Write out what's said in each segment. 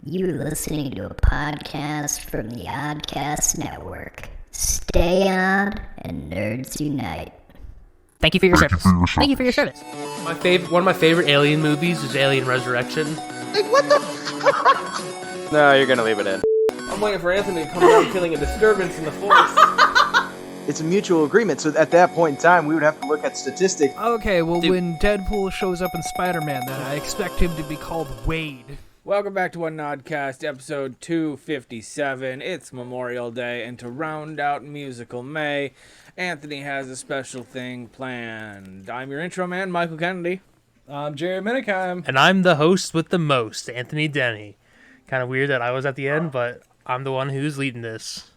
You're listening to a podcast from the Oddcast Network. Stay on and nerds unite. Thank you for your service. Thank you for your service. One of my favorite Alien movies is Alien Resurrection. Like, what the fuck? No, you're gonna leave it in. I'm waiting for Anthony to come around feeling a disturbance in the force. It's a mutual agreement, so at that point in time, we would have to look at statistics. Okay, well, when Deadpool shows up in Spider-Man, then I expect him to be called Wade. Welcome back to Oddcast, episode 257. It's Memorial Day, and to round out Musical May, Anthony has a special thing planned. I'm your intro man, Michael Kennedy. I'm Jerry Minikheim. And I'm the host with the most, Anthony Denny. Kind of weird that I was at the end, but I'm the one who's leading this.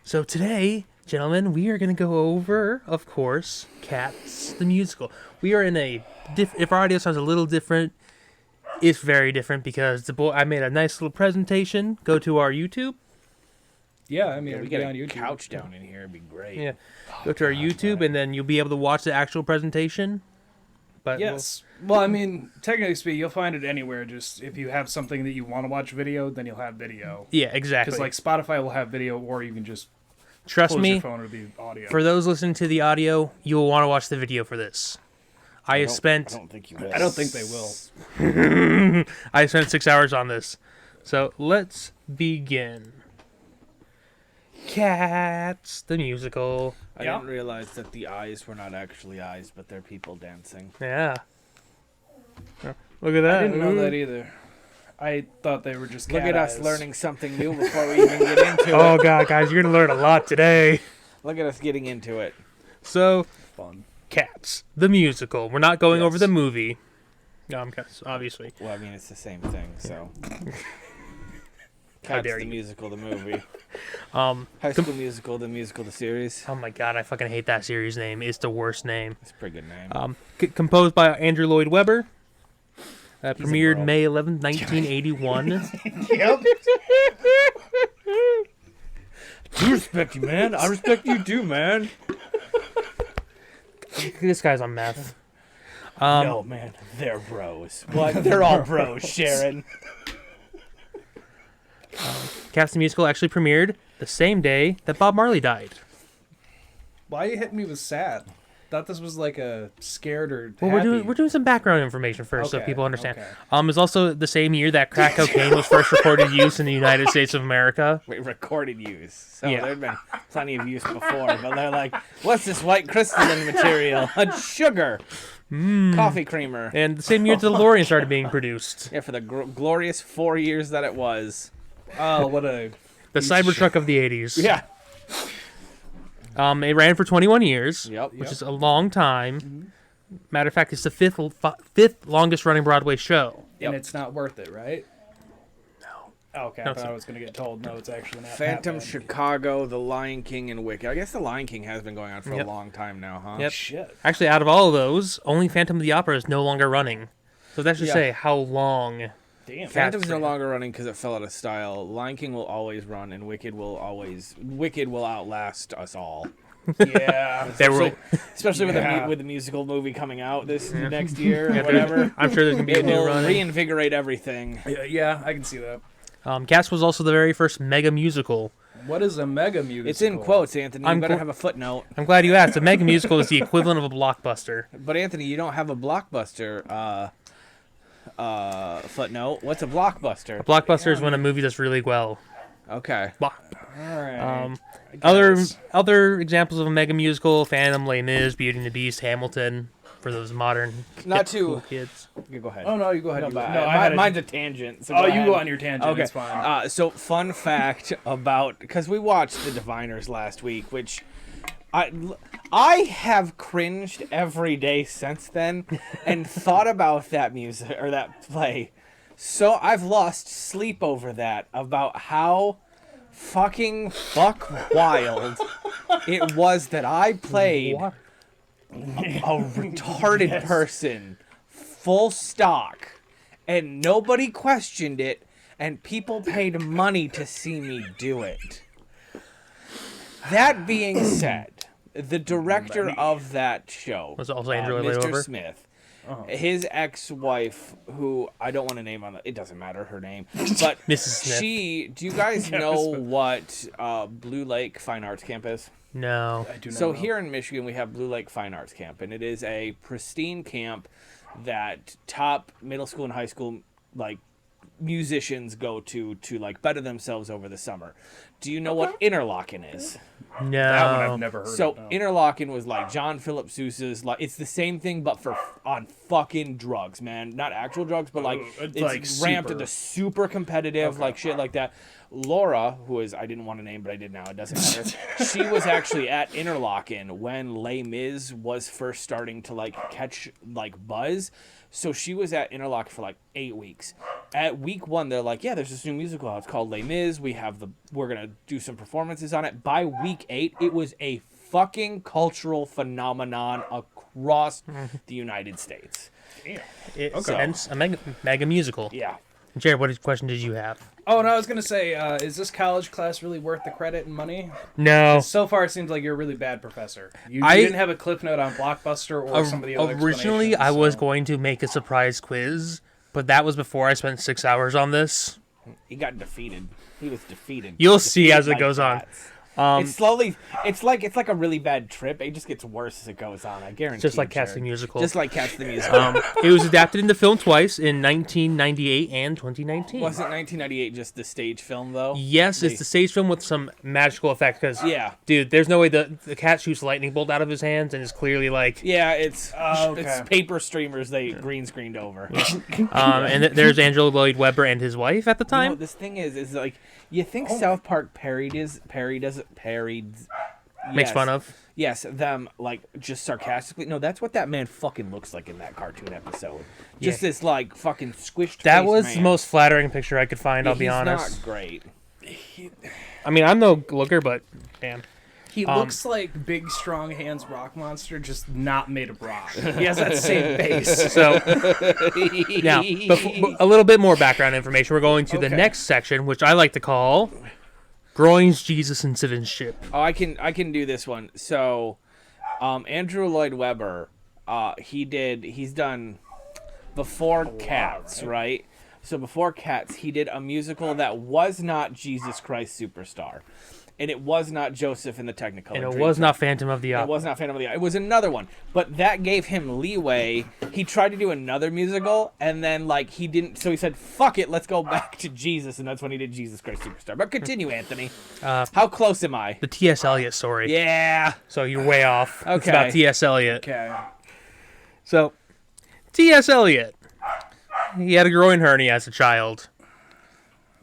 So today, gentlemen, we are going to go over, of course, Cats, the musical. We are in if our audio sounds a little different, it's very different because I made a nice little presentation. Go to our YouTube. Yeah, I mean, We get get on a YouTube. couch down in here, it'd be great. Yeah, go to our YouTube, and then you'll be able to watch the actual presentation. But Yes. Well, I mean, technically speaking, you'll find it anywhere. Just if you have something that you want to watch video, then you'll have video. yeah, exactly. Because like Spotify will have video, or you can just Trust close me, your phone or the audio. for those listening to the audio, you will want to watch the video for this. I I don't think you will. I don't think they will. I spent 6 hours on this. So let's begin. Cats, the musical. I didn't realize that the eyes were not actually eyes, but they're people dancing. Yeah. Look at that. I didn't know that either. I thought they were just Look cat at us eyes. learning something new before we even get into Oh, it. God, guys, you're going to learn a lot today. Look at us getting into it. So, Fun. Cats, the musical. We're not going over the movie. Cats, obviously. Well, I mean, it's the same thing, so. How Cats, dare the you. musical, the movie. High School Musical, the series. Oh, my God, I fucking hate that series name. It's the worst name. It's a pretty good name. Composed by Andrew Lloyd Webber. Premiered girl. May 11th, 1981. Yep. I respect you, man. I respect you too, man. This guy's on meth. No, man. They're bros. What? They're all bros, Sharon. Cats the Musical actually premiered the same day that Bob Marley died. Why are you hitting me with sad? Thought this was like a scared or Well, happy. we're doing some background information first so Okay, people understand. okay. It was also the same year that crack cocaine was first recorded use in the United States of America. Wait, recorded use. So Yeah. there'd been plenty of use before, but they're like, what's this white crystalline material? Sugar. Coffee creamer. And the same year the DeLorean started being produced. Yeah, for the glorious 4 years that it was. Oh, what a... The Cybertruck of the 80s. Yeah. It ran for 21 years, Yep. which is a long time. Matter of fact, it's the fifth longest running Broadway show. And it's not worth it, right? No. Okay, No, I thought I was going to get told, no, it's actually not. Phantom, that bad. Chicago, The Lion King, and Wicked. I guess The Lion King has been going on for Yep. a long time now, huh? Yep. Shit. Actually, out of all of those, only Phantom of the Opera is no longer running. So that should Yeah. say how long. Damn. Phantom's no ran. longer running because it fell out of style. Lion King will always run, and Wicked will outlast us all. Yeah. They were. Especially Yeah. with the musical movie coming out this next year or Yeah, whatever. I'm sure there's gonna be a It new will run. reinvigorate everything. Yeah, I can see that. Cats was also the very first mega musical. What is a mega musical? It's in quotes, Anthony. You I'm better qu- have a footnote. I'm glad you asked. A mega musical is the equivalent of a blockbuster. But Anthony, you don't have a blockbuster footnote. What's a blockbuster? A blockbuster is when a movie does really well. Okay. All right. Other examples of a mega musical: Phantom, Les Mis, Beauty and the Beast, Hamilton. For those modern Not cool too. kids. You go ahead. Oh, no, you go ahead. No, you but go. No, mine's a tangent. So Oh, you ahead. go on your tangent. Okay. It's fine. So fun fact about, because we watched The Diviners last week, which I have cringed every day since then and thought about that music or that play. So I've lost sleep over that, about how fucking fuck wild it was that I played What? a retarded person full stock and nobody questioned it and people paid money to see me do it. That being said, the director of that show, Was it also Andrew Lloyd Mr. Webber? Smith, his ex-wife, who I don't want to name on it doesn't matter her name, but Mrs. Smith. do you guys know what Blue Lake Fine Arts Camp is? No. I do not So know. here in Michigan, we have Blue Lake Fine Arts Camp, and it is a pristine camp that top middle school and high school like musicians go to like better themselves over the summer. Do you know what interlocking is? No. That one I've never heard So of. No. interlocking was like John Philip Sousa's. Like it's the same thing, but for on fucking drugs, man. Not actual drugs, but like it's it's like ramped to super. the super competitive, like shit like that. Laura, who is I didn't want to name, but I did now. It doesn't matter. She was actually at Interlochen when Les Mis was first starting to like catch like buzz. So she was at Interlochen for like 8 weeks. At week 1, they're like, yeah, there's this new musical out. It's called Les Mis. We're gonna do some performances on it. By week 8, it was a fucking cultural phenomenon across the United States. It's Okay. hence a mega musical. Yeah. Jared, what question did you have? Oh, and I was gonna say, is this college class really worth the credit and money? No. So far, it seems like you're a really bad professor. You I- didn't have a cliff note on Blockbuster or some of the other Originally, I was explanations, so- going to make a surprise quiz, but that was before I spent 6 hours on this. He got defeated. He was defeated. You'll see Defeated as it like goes on. cats. It's slowly. It's like a really bad trip. It just gets worse as it goes on. I guarantee. Just like it, Cats the Jared. Musical. Just like Cats the Musical. It was adapted into film twice in 1998 and 2019. Wasn't 1998 just the stage film though? Yes, it's the stage film with some magical effect. Because, Yeah. dude, there's no way the cat shoots a lightning bolt out of his hands and is clearly like. Yeah, it's okay. it's paper streamers they green screened over. And there's Andrew Lloyd Webber and his wife at the You time. know, this thing is like you think South Park parried. Makes fun of. Yes, them like just sarcastically. No, that's what that man fucking looks like in that cartoon episode. Just Yeah. this like fucking squished. That faced was man. the most flattering picture I could find, I'll be He's honest. not great. I mean, I'm no looker, but damn. He looks like Big Strong Hands Rock Monster, just not made of rock. He has that same base. So now, a little bit more background information. We're going to the Okay. next section, which I like to call Groins, Jesus, and Citizenship. Oh, I can do this one. So, Andrew Lloyd Webber, he's done before Cats, right? So before Cats, he did a musical that was not Jesus Christ Superstar, and it was not Joseph and the Technicolor And it Dreamcoat. was not Phantom of the It Opera. was not Phantom of the Opera. It was another one, but that gave him leeway. He tried to do another musical, and then like he didn't. So he said, "Fuck it, let's go back to Jesus," and that's when he did Jesus Christ Superstar. But continue, Anthony. How close am I? The T.S. Eliot story. Yeah. So you're way off. It's Okay. about T.S. Eliot. Okay. So, T.S. Eliot. He had a groin hernia as a child.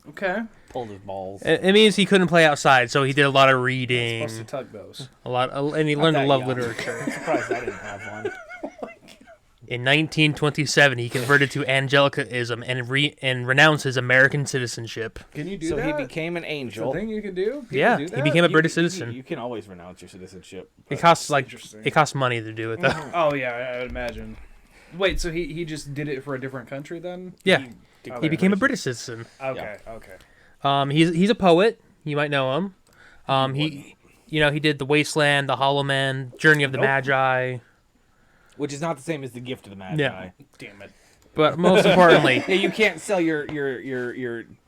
Okay. Pulled his balls. It means he couldn't play outside, so he did a lot of reading, Supposed to tug those. and he learned to that love young. literature. I'm surprised I didn't have one. In 1927, he converted to Angelicanism and renounced his American citizenship. Can you do So that? he became an It's a angel. thing you can do? People Yeah, do he that? became a You- British you- citizen. You can always renounce your citizenship. It costs Interesting. it costs money to do it though. Oh, yeah, I would imagine. Wait, so he just did it for a different country then? Yeah, Okay. he became a British citizen. Okay, okay. He's a poet. You might know him. He did The Wasteland, The Hollow Man, Journey of the Nope. Magi. Which is not the same as the gift of the Magi. Yeah. Damn it. But most importantly, Yeah, you can't sell your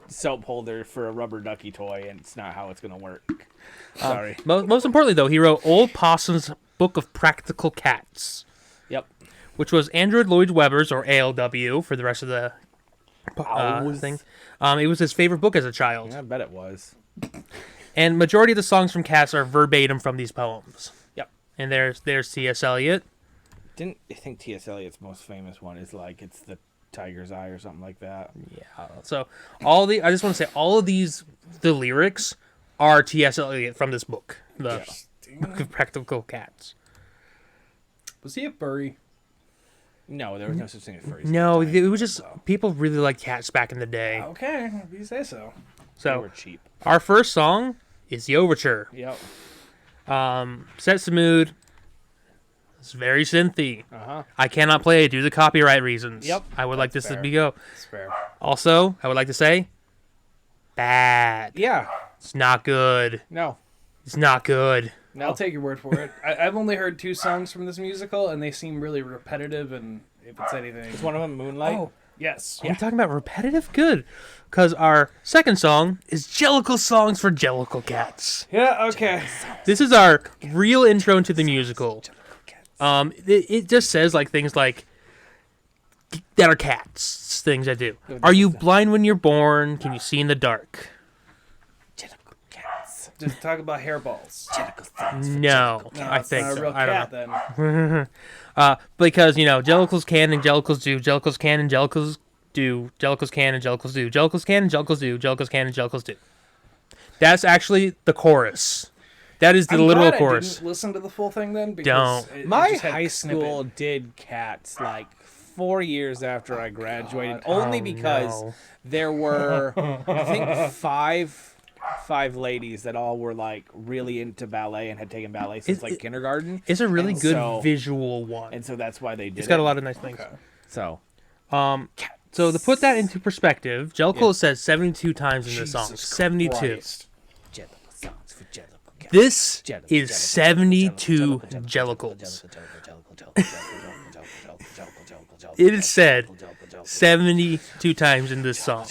soap holder for a rubber ducky toy, and it's not how it's gonna work. Sorry. most importantly though, he wrote Old Possum's Book of Practical Cats, Yep. which was Andrew Lloyd Webber's, or ALW for the rest of the Owls. thing. It was his favorite book as a child, I bet it was. and majority of the songs from Cats are verbatim from these poems. Yep. And there's T.S. Eliot. Didn't I think T.S. Eliot's most famous one is like it's the Tiger's Eye or something like that? Yeah. So I just want to say all of these, the lyrics are T.S. Eliot from this book, the Book of Practical Cats. Was he a furry? No, there was no such thing as furries. No, at the it time, was just people really liked cats back in the day. Okay, if you say so. they So were cheap. our first song is the overture. Yep. Sets the mood. It's very synthy. Uh-huh. I cannot play it due to copyright reasons. Yep. I would like this That's to fair. be go. It's fair. Also, I would like to say, bad. Yeah. It's not good. No. It's not good. No. I'll take your word for it. I've only heard 2 songs from this musical, and they seem really repetitive and if it's anything. Is one of them Moonlight? Oh, Yes. are we talking about repetitive? Good. Because our second song is Jellicle Songs for Jellicle Cats. Yeah. Okay. This is our real intro into the musical. It just says like things like that are cats. Things I do. Are you blind when you're born? Can you see in the dark? Just talk about hairballs. No, No, I it's think not a so. real I don't cat know. then. Because Jellicles can and Jellicles do. Jellicles can and Jellicles do. Jellicles can and Jellicles do. Jellicles can and Jellicles do. Jellicles can and Jellicles do. That's actually the chorus. That is the I'm literal glad I chorus. didn't listen to the full thing then. Because Don't. It My just had high a snippet. school did cats like 4 years after I graduated, only because no. there were I think five ladies that all were like really into ballet and had taken ballet since like kindergarten. It's a really And good so- visual one. And so that's why they did It's got it. a lot of nice things. So So to put that into perspective, Jellicle says 72 times in this song. Jesus 72. Christ. Jellicle songs for Jellicle cats. This Jellicle, is Jellicle, 72 Jellicle, Jellicles. Jellicle. It is said 72 times in this song.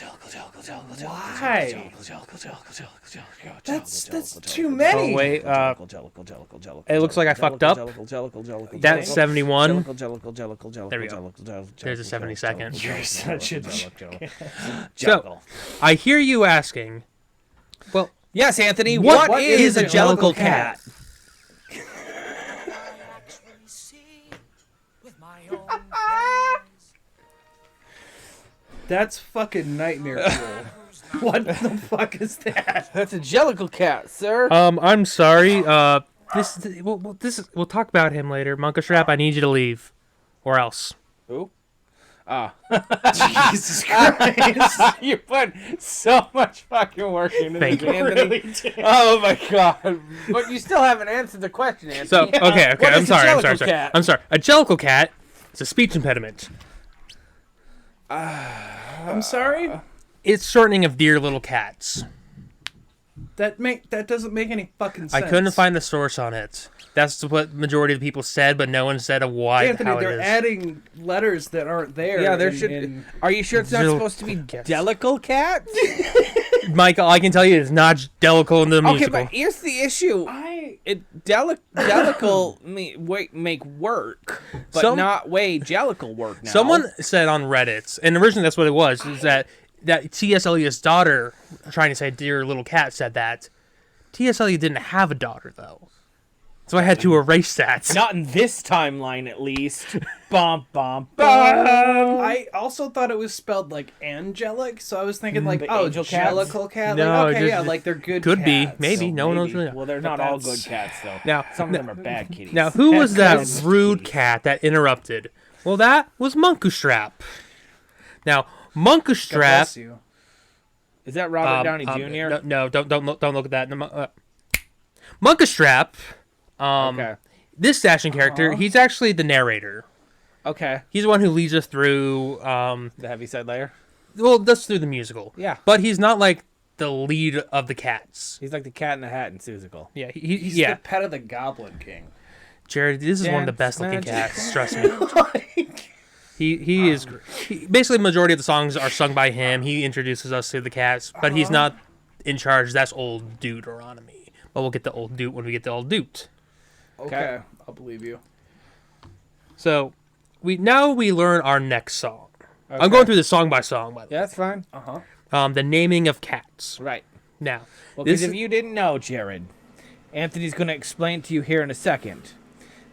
Why? That's too many. Oh, wait. It looks like I fucked up. That's 71. There we go. There's a 72nd. You're such a So, I hear you asking, well, Yes, Anthony. What what is is a a Jellicle Jellicle cat? That's fucking nightmare fuel. What the fuck is that? That's a Jellicle cat, sir. I'm sorry. We'll talk about him later. Monkastrap, I need you to leave, or else. Who? Jesus Christ. You put so much fucking work into Thank this, you. Anthony. Really did. Oh my god! But you still haven't answered the question, Anthony. So okay. What I'm is a sorry. Jellicle cat? I'm sorry. A Jellicle cat is a speech impediment. I'm sorry? It's shortening of dear little cats. That doesn't make any fucking sense. I couldn't find the source on it. That's what majority of the people said, but no one said why. Anthony, how it they're is. adding letters that aren't there. Yeah, there in- should. in- Are you sure it's not Jill- supposed to be Yes. Jellicle cat? Michael, I can tell you, it's not Jellicle in the Okay, musical. but here's the issue. Jellicle make work, but not way Jellicle work now. Someone said on Reddit, and originally that's what it was, is that T.S. Eliot's daughter, trying to say dear little cat, said that. T.S. Eliot didn't have a daughter, though. So I had to erase that. Not in this timeline, at least. Bum bum bum. I also thought it was spelled like angelic, so I was thinking like, The oh, angel cats? Jellicle cat. No, like, okay, just- yeah, like they're good. Could be, cats. maybe. No one knows really. Well, they're not all good cats, though. Now- Some of them are bad kitties. Now, who was that That's rude kitties. cat that interrupted? Well, that was Monkastrap. Now, God bless Monkastrap. you. Is that Robert Downey Jr.? No, don't look at that. No, Monkastrap. Okay. This action character, he's actually the narrator. Okay. He's the one who leads us through. The Heaviside Layer? Well, that's through the musical. Yeah. But he's not like the lead of the cats. He's like the cat in the hat in Susical. Yeah, He's yeah. the pet of the Goblin King. Jared, this is one of the Dance best looking magic. cats. Trust me. He is. Basically, the majority of the songs are sung by him. He introduces us to the cats, but he's not in charge. That's old Deuteronomy. But we'll get the old Dude when we get the old Dude. Okay, I'll believe you. So, we learn our next song. I'm going through this song by song, by the way. Yeah, that's fine. The naming of cats. Right. Now, Well, this because if you didn't know, Jared, Anthony's going to explain to you here in a second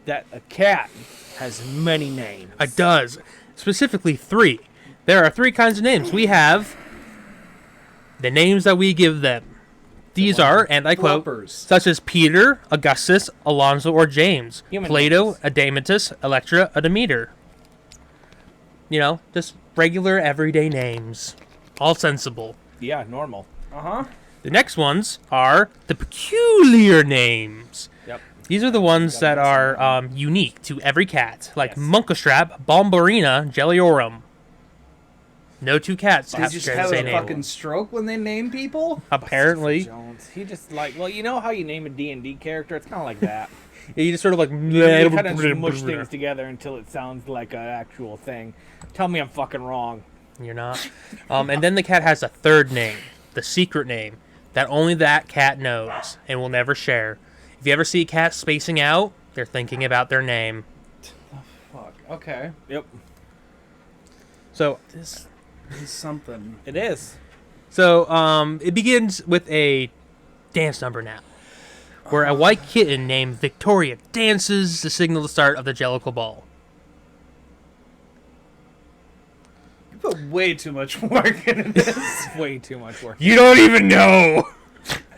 that a cat has many names. it does specifically 3. There are 3 kinds of names. We have the names that we give them. These are, and I quote, Flippers. such as Peter, Augustus, Alonso, or James. Human Plato, names. Adeimantus, Electra, a Demeter. You know, just regular everyday names. All sensible. Yeah, normal. The next ones are the peculiar names. Yep. These are the ones that are unique to every cat, like Monkastrap, Bombarina, Jelliorum. No 2 cats They have just share the have same a name. fucking stroke when they name people. Apparently. Jones. He just like, well, you know how you name a D&D character? It's kind of like that. You just sort of like... You kind of just mush things together until it sounds like an actual thing. Tell me I'm fucking wrong. You're not. And then the cat has a third name, the secret name, that only that cat knows and will never share. If you ever see a cat spacing out, they're thinking about their name. Fuck. Okay. Yep. So This is something. It is. So it begins with a dance number now, where a white kitten named Victoria dances to signal the start of the Jellicle Ball. You put way too much work into this. Way too much work. You don't even know!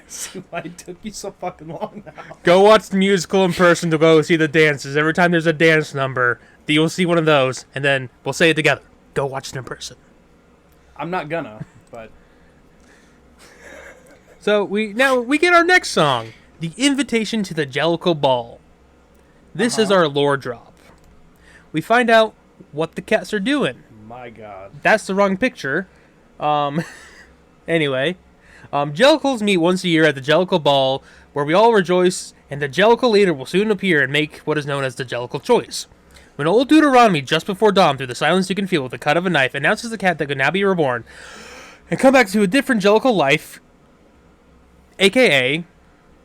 See why it took you so fucking long now. Go watch the musical in person to go see the dances. Every time there's a dance number, you'll see one of those, and then we'll say it together. Go watch it in person. I'm not gonna, but... So we get our next song, The Invitation to the Jellicle Ball. This is our lore drop. We find out what the cats are doing. My God. That's the wrong picture. Anyway, Jellicles meet once a year at the Jellicle Ball, where we all rejoice, and the Jellicle leader will soon appear and make what is known as the Jellicle choice. When old Deuteronomy, just before dawn, through the silence you can feel with the cut of a knife, announces the cat that could now be reborn and come back to a different Jellicle life, a.k.a.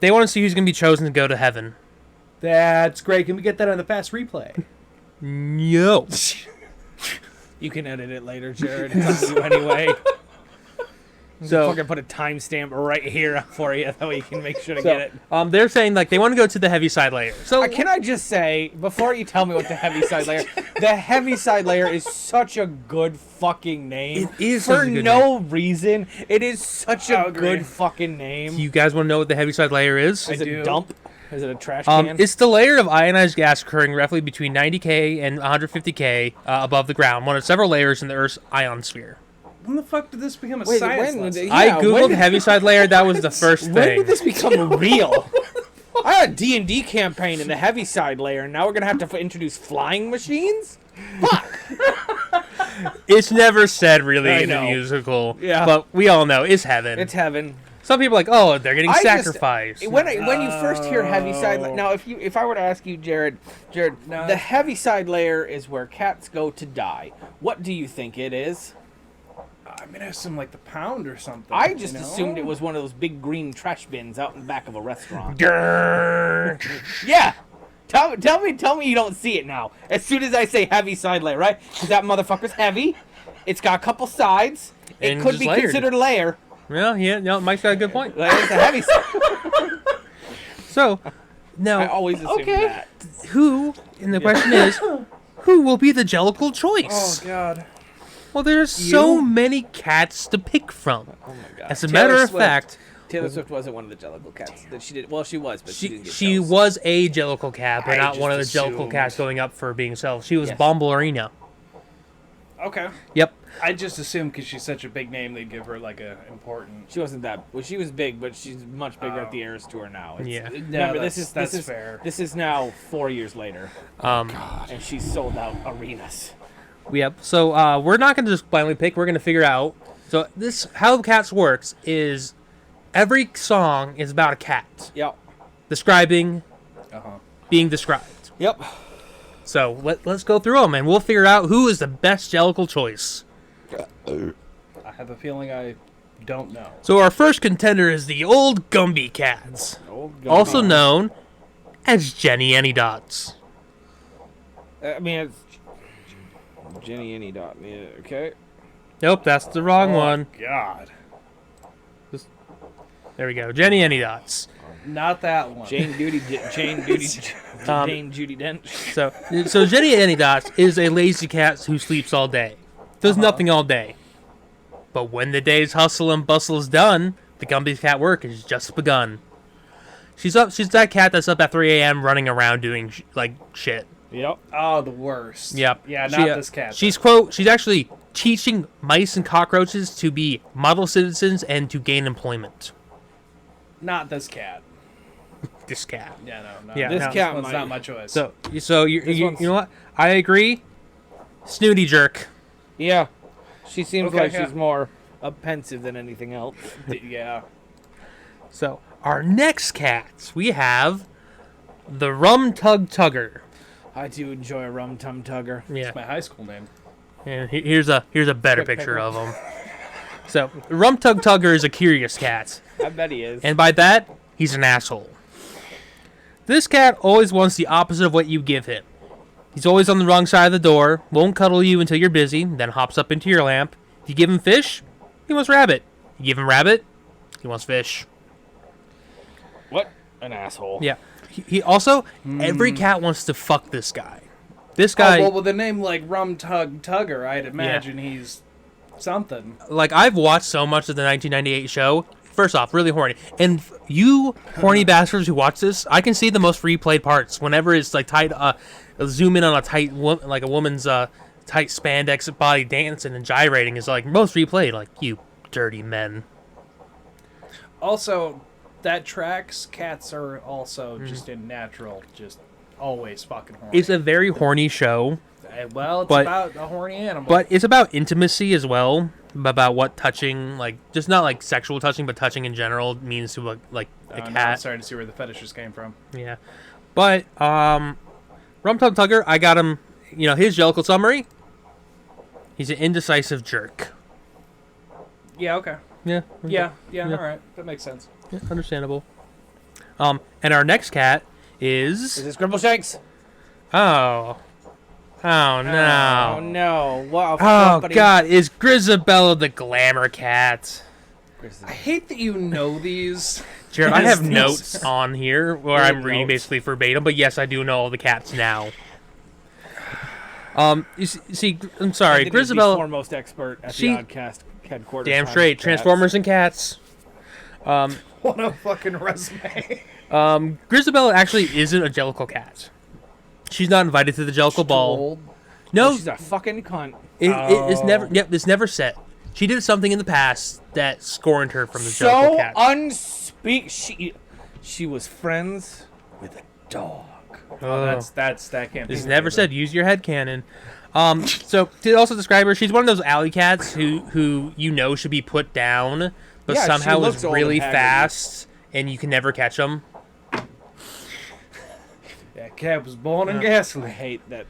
they want to see who's going to be chosen to go to heaven. That's great. Can we get that on the fast replay? No. You can edit it later, Jared. It's up to you anyway. So Fucking put a timestamp right here for you, that way you can make sure to get it. they're saying like they want to go to the heaviside layer. So Can I just say, before you tell me what the heaviside layer, the heaviside layer is such a good fucking name. It is for such a good no reason. It is such a I agree. good fucking name. you guys want to know what the heaviside layer is? Is I it do. dump? Is it a trash can? It's the layer of ionized gas occurring roughly between 90K and 150K above the ground, one of several layers in the Earth's ionosphere. When the fuck did this become a Wait, science when lesson? did I Yeah, when googled did- heaviside layer. That was the first When thing. did this become real? I had a D&D campaign in the heaviside layer, and now we're gonna have to introduce flying machines? It's never said really I in the know. musical. Yeah. But we all know it's heaven. It's heaven. Some people are like, oh, they're getting I just- sacrificed. When you first hear heaviside, now if I were to ask you, Jared, No. the heaviside layer is where cats go to die. What do you think it is? I mean, I assume like the pound or something. I just you know? assumed it was one of those big green trash bins out in the back of a restaurant. Grrr. Yeah. Tell me you don't see it now. As soon as I say heaviside layer, right? Because that motherfucker's heavy. It's got a couple sides. It And could just be layered. considered a layer. Well, yeah, no, Mike's got a good point. Like, it's a heavy side. So, now, I always assumed that. who, and the question is, who will be the Jellicle choice? Oh God. Well, there's so many cats to pick from. Oh my god. As a matter of fact, Taylor Swift wasn't one of the Jellicle cats. That she did. Well, she was, but she didn't get she chose. was a Jellicle cat, but I not one of the just Jellicle assumed. cats going up for being self. She was Yes. Bombalurina. Okay. Yep. I just assumed because she's such a big name, they'd give her like a important. She wasn't that. Well, she was big, but she's much bigger at the Eras Tour now. It's, Yeah. Remember, that's this is fair. This is now 4 years later, and she's sold out arenas. Yep. So we're not going to just blindly pick. We're going to figure out. So this how Cats works is every song is about a cat Yep. describing being described. Yep. So let's go through them and we'll figure out who is the best Jellicle choice. I have a feeling I don't know. So our first contender is the Old Gumby Cats, also known as Jenny Anydots. I mean, it's Jenny Any Dot. Yeah, okay. Nope, that's the wrong one. God. There we go, Jenny Anydots. Not that one. Jane Judy Dench. So Jenny Anydots is a lazy cat who sleeps all day, does nothing all day. But when the day's hustle and bustle is done, the Gumby cat work has just begun. She's that cat that's up at 3 a.m. running around doing shit. Yep. Oh, the worst. Yep. Yeah, She, not this cat. She's actually teaching mice and cockroaches to be model citizens and to gain employment. Not this cat. This cat. Yeah, no. Yeah, This no. cat One's might. not my choice. So you one's- know what? I agree. Snooty jerk. Yeah. She seems Okay, like yeah. she's more pensive than anything else. yeah. So our next cats we have the Rum Tug Tugger. I do enjoy a rum tum tugger. Yeah. It's my high school name. And here's a better picture of him. So, Rum Tug Tugger is a curious cat. I bet he is. And by that, he's an asshole. This cat always wants the opposite of what you give him. He's always on the wrong side of the door, won't cuddle you until you're busy, then hops up into your lamp. If you give him fish, he wants rabbit. You give him rabbit, he wants fish. What an asshole. Yeah. He also, every cat wants to fuck this guy. This guy, Oh, well, with a name like Rum Tug Tugger, I'd imagine he's something. like, I've watched so much of the 1998 show. First off, really horny. And you horny bastards who watch this, I can see the most replayed parts. Whenever it's, like, tight, zoom in on a tight, like a woman's tight spandex body dancing and gyrating is, like, most replayed. Like, you dirty men. Also, that tracks. Cats are also just in natural, just always fucking horny. It's a very horny show, Well, it's but- about a horny animal. but it's about intimacy as well. About what touching, like, just not like sexual touching, but touching in general means to a No, I'm cat. starting to see where the fetishes came from. Yeah. But, Rum Tug Tugger, I got him, his Jellicle summary. He's an indecisive jerk. Yeah, okay. Yeah. Yeah, Yeah. all right. That makes sense. Yeah, understandable. And our next cat Is is... this Grimbleshanks? Oh. Oh, no. Oh, no. Wow. Oh, God. Is Grisabella the glamour cat? I hate that you know these. Jared, I have Yes. notes on here where I'm reading basically verbatim, but yes, I do know all the cats now. See, I'm sorry, The Grisabella... foremost expert at She- the Oddcast headquarters. Damn on straight, cats. Transformers and cats. What a fucking resume. Grisabella actually isn't a Jellicle cat. She's not invited to the Jellicle ball. Old. No, She's a fucking cunt. it's never. Yep, it's never said. She did something in the past that scorned her from the Jellicle So cat. She was friends with a dog. That can't be. It's never said. Use your head cannon. So to also describe her, she's one of those alley cats who should be put down, but Yeah, she somehow looks is old really and haggard. fast, and you can never catch them. That cat was born in I gasoline. hate that.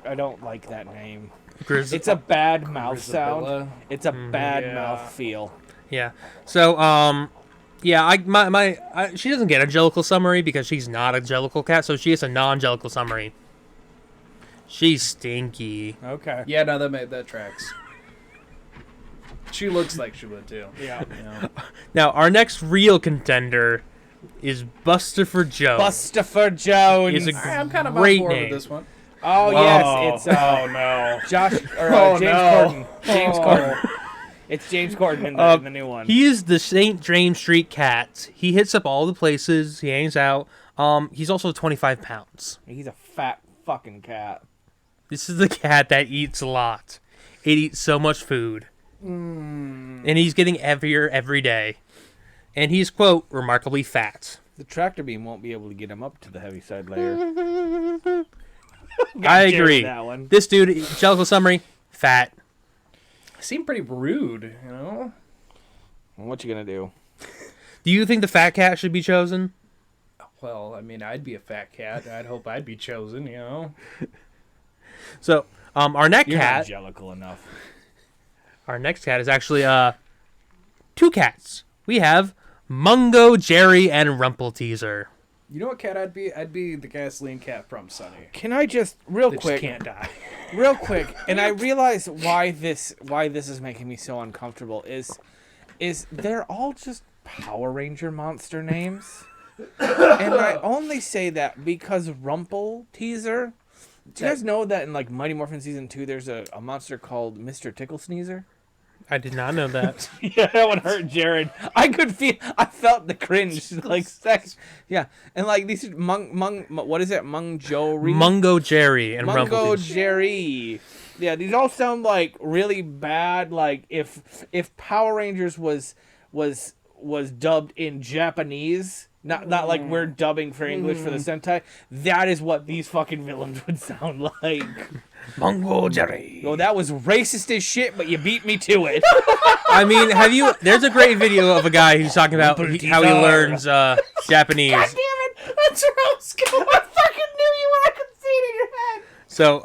I don't like that name. Gris- It's a bad mouth sound. Grisabella. It's a bad Yeah. mouth feel. Yeah. So, yeah, she doesn't get a Jellicle summary because she's not a Jellicle cat, so she gets a non-Jellicle summary. She's stinky. Okay. Yeah, no, that tracks. She looks like she would too. Yeah. Now, our next real contender is Busterford Jones. Bustopher Jones. Is a I'm kind of on great board name. with this one. Oh yes, it's no. Josh or Oh, James no. Corden. James Corden. It's James Corden in the new one. He is the St. James Street cat. He hits up all the places. He hangs out. He's also 25 pounds. He's a fat fucking cat. This is the cat that eats a lot. It eats so much food. And he's getting heavier every day. And he's, quote, remarkably fat. The tractor beam won't be able to get him up to the heavy side layer. I agree. That one. This dude, Jellicle summary, fat. Seemed pretty rude, you know. What you gonna do? Do you think the fat cat should be chosen? Well, I mean, I'd be a fat cat. I'd hope I'd be chosen, you know. So, our next You're cat, not Jellicle enough. our next cat is actually two cats. We have Mungo, Jerry, and Rumpelteazer. You know what cat I'd be? I'd be the gasoline cat from Sunny. Can I just real That quick? just can't die. Real quick, and I realize why this is making me so uncomfortable is they're all just Power Ranger monster names, and I only say that because Rumpelteazer. Do you guys know that in like Mighty Morphin Season 2 there's a monster called Mr. Tickle Sneezer? I did not know that. Yeah, that would hurt Jared. I felt the cringe like sex. Yeah, and like these what is it? Mungo, Jerry, and Mungo Rumpelteazer. Jerry. Yeah, these all sound like really bad. Like if Power Rangers was dubbed in Japanese, not like we're dubbing for English for the Sentai, that is what these fucking villains would sound like. Mungo, Jerry. Well, that was racist as shit, but you beat me to it. I mean, there's a great video of a guy who's talking about how he learns Japanese. That's where I was going. I fucking knew you when I could see it in your head. So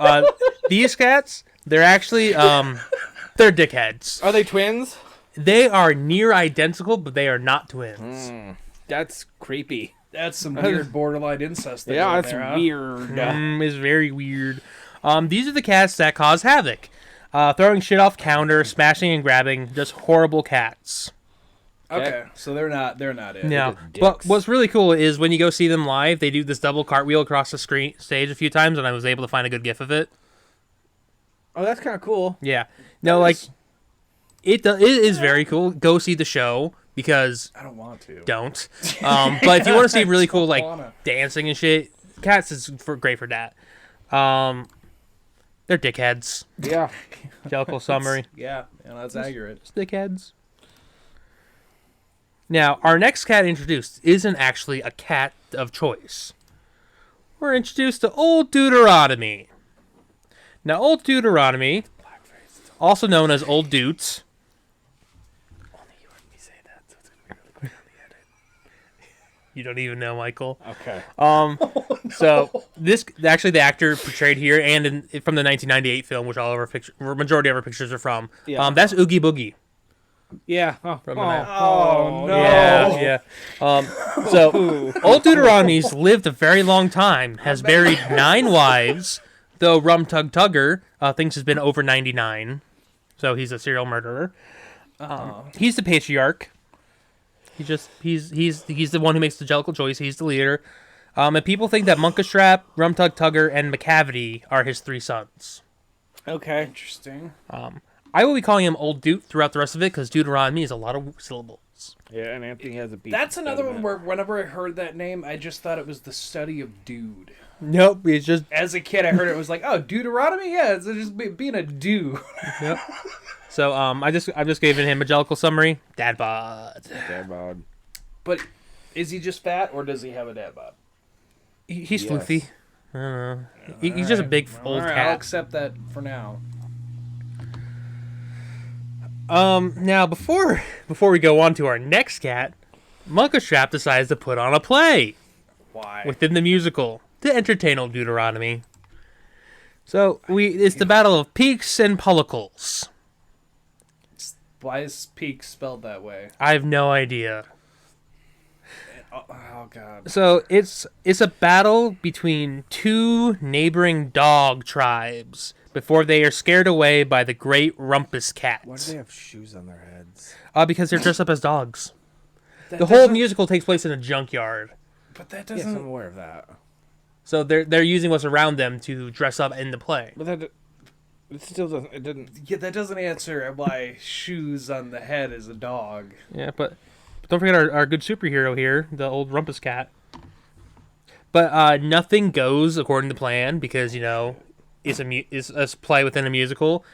these cats, they're actually they're dickheads. Are they twins? They are near identical, but they are not twins. That's creepy. That's some weird borderline incest. Yeah, that's there, huh? weird. It's very weird. These are the cats that cause havoc. Throwing shit off counter, smashing and grabbing, just horrible cats. Okay, so they're not it. Yeah, but what's really cool is when you go see them live, they do this double cartwheel across the stage a few times, and I was able to find a good gif of it. Oh, that's kind of cool. Yeah, no, like it is very cool. Go see the show because I don't want to. don't. But if you want to see really cool like wanna. dancing and shit, cats is great for that. They're dickheads. Yeah. Jellicle summary. Yeah, that's accurate. Just dickheads. Now, our next cat introduced isn't actually a cat of choice. We're introduced to Old Deuteronomy. Now, Old Deuteronomy, also known as Old Dutes. Only you heard me say that, so it's gonna be really quick on the edit. You don't even know, Michael. Okay. So this actually the actor portrayed here and from the 1998 film, which majority of our pictures are from. Yeah. That's Oogie Boogie. Yeah. From Oh, no. Yeah. So Old Deuteronomy's lived a very long time, has buried 9 wives, though Rum Tug Tugger thinks has been over 99. So he's a serial murderer. He's the patriarch. He's the one who makes the Jellicle choice. He's the leader. And people think that Munkastrap, Rum Tug Tugger, and McCavity are his 3 sons. Okay. Interesting. I will be calling him Old Dude throughout the rest of it because Deuteronomy is a lot of syllables. Yeah, and Anthony has a beat. That's another one where whenever I heard that name, I just thought it was the study of dude. Nope, it's just... As a kid, I heard it was like, oh, Deuteronomy? Yeah, it's just being a dude. Yep. So I'm just giving him a Jellicle summary. Dad bod. Dad bod. But is he just fat, or does he have a dad bod? He's Yes. floofy. I don't know. He's just a big old All right, cat. I'll accept that for now. Now before we go on to our next cat, Munkastrap decides to put on a play Why? within the musical to entertain Old Deuteronomy. So it's the battle of peaks and pellicles. Why is Peak spelled that way? I have no idea. Oh God. So it's a battle between 2 neighboring dog tribes before they are scared away by the great rumpus cats. Why do they have shoes on their heads? Because they're dressed up as dogs. That The whole doesn't- musical takes place in a junkyard. But that Yes, doesn't. I'm aware of that. So they're using what's around them to dress up in the play. But that it still doesn't. It didn't. Yeah, that doesn't answer why shoes on the head is a dog. Yeah, but don't forget our good superhero here, the old rumpus cat. But nothing goes according to plan because it's a play within a musical.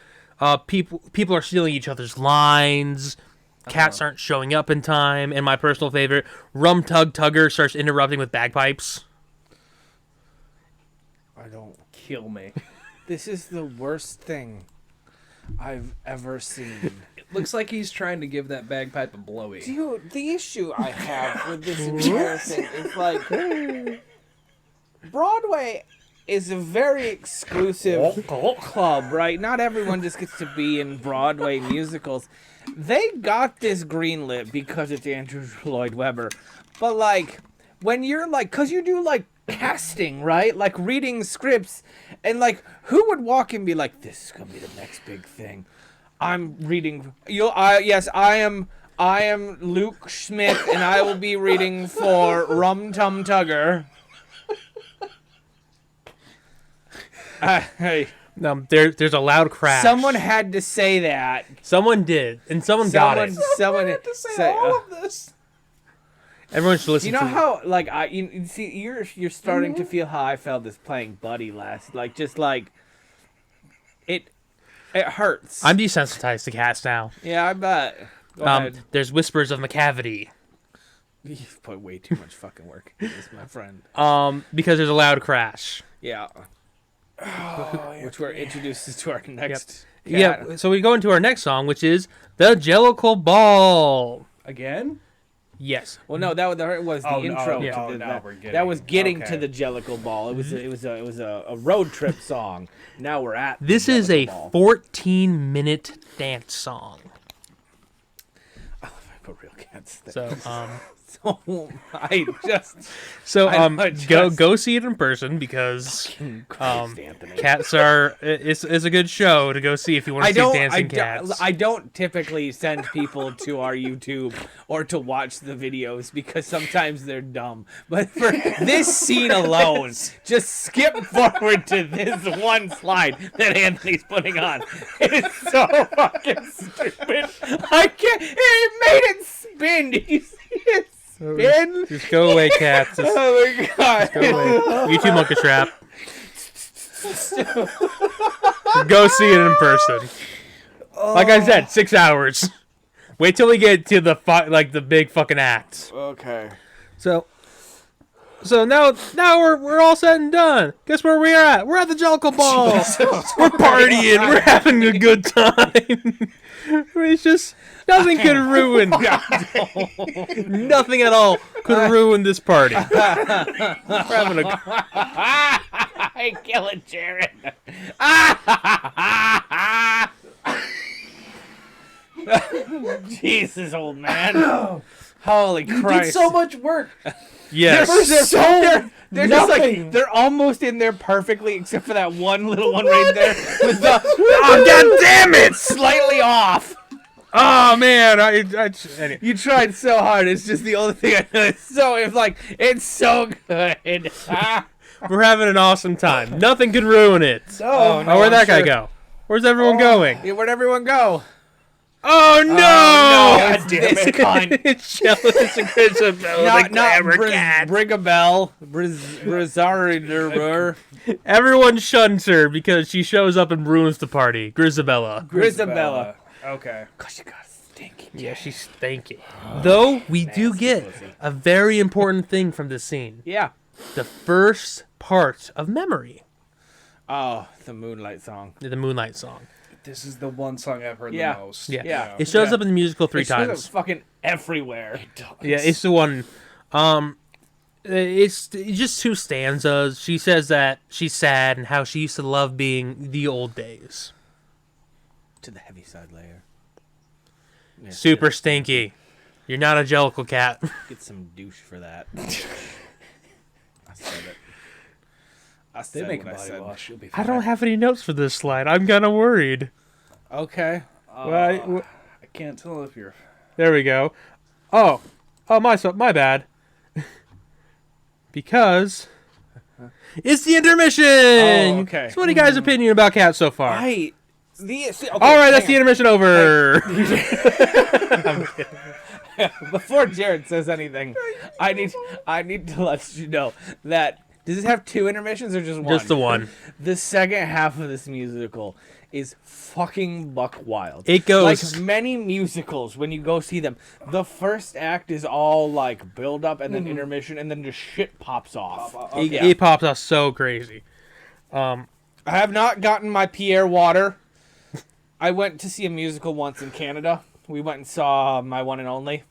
People are stealing each other's lines. Cats aren't showing up in time, and my personal favorite, Rum Tug Tugger starts interrupting with bagpipes. I don't. Kill me. This is the worst thing I've ever seen. It looks like he's trying to give that bagpipe a blowy. Dude, the issue I have with this entire thing is like Broadway is a very exclusive club, right? Not everyone just gets to be in Broadway musicals. They got this greenlit because it's Andrew Lloyd Webber. But like when you're like, cause you do like casting, right? Like reading scripts, and like who would walk and be like, this is gonna be the next big thing. I'm reading I am Luke Schmidt and I will be reading for Rum Tum Tugger. Hey, There's a loud crash. someone had to say that. Someone did, and someone got it. Someone had to say all of this. Everyone should listen You know to how like you see you're starting to feel how I felt this playing Buddy last, like just like it hurts. I'm desensitized to cats now. Yeah, I bet. Go ahead. There's whispers of McCavity. You've put way too much fucking work into this, my friend. Because there's a loud crash. Yeah. Which we're introduced to our next. Yeah, so we go into our next song, which is the Jellicle Ball. Again? Yes. Well, no, that was the Oh, no, intro. yeah. to Oh, the, now that, we're getting- that was getting okay. to the Jellicle Ball. It was a road trip song. Now we're at the This is a Jellicle Ball. 14-minute dance song. For real cats. So, So I just go see it in person because Christ, Anthony. cats are it's a good show to go see if you want to see dancing cats. I don't typically send people to our YouTube or to watch the videos because sometimes they're dumb. But for this scene alone, just skip forward to this one slide that Anthony's putting on. It's so fucking stupid. I can't. It made it spin. Did you see it spin? Just go away, cats. Just Oh my god. go away. You too, Monkey Trap. Go see it in person. Like I said, 6 hours. Wait till we get to the big fucking act. Okay. So now we're all said and done. Guess where we're at? We're at the Jellicle Ball. We're partying. We're having a good time. It's just nothing could ruin. Nothing at all could ruin this party. We're having a. I kill it, Jared. Jesus, old man. Holy Christ. Did so much work. Yes. They're just like, they're almost in there perfectly, except for that one little one right there with the, Oh, God damn it! slightly off. Oh man, anyway. You tried so hard. It's just the only thing I know. It's so good. We're having an awesome time. Nothing could ruin it. Oh, no, where'd that I'm guy sure. go? Where's everyone going? Yeah, where'd everyone go? Oh no! God damn it, cunt. It's jealous and Grisabella, the glamour cat. Brigabelle. Brizarrider. Everyone shuns her because she shows up and ruins the party. Grisabella. Grisabella. Okay. Cause you got stinky. Yeah, she's stinky. Though we do get a very important thing from this scene. Yeah. The first part of Memory. Oh, the Moonlight song. The Moonlight song. This is the one song I've heard Yeah. the most. Yeah. Yeah. It shows Yeah. up in the musical three It shows up times. fucking everywhere. Yeah, it's the one. It's just two stanzas. She says that she's sad and how she used to love being the old days. To the heavy side layer. Yeah, Super stinky. You're not a Jellicle cat. Get some douche for that. I said it. I They said make a what I body said. wash. You'll be I fine. don't have any notes for this slide. I'm kind of worried. Okay. I can't tell if you're. There we go. Oh, my bad. Because it's the intermission. Oh, okay. So what are you guys' opinion about cats so far? Okay, All right, that's the intermission over. Before Jared says anything, I need to let you know that does this have two intermissions or just one? Just the one. The second half of this musical is fucking buck wild. It goes- like many musicals when you go see them. The first act is all like build up and then intermission and then just shit pops off. It pops out so crazy. I have not gotten my Pierre water. I went to see a musical once in Canada. We went and saw My One and Only,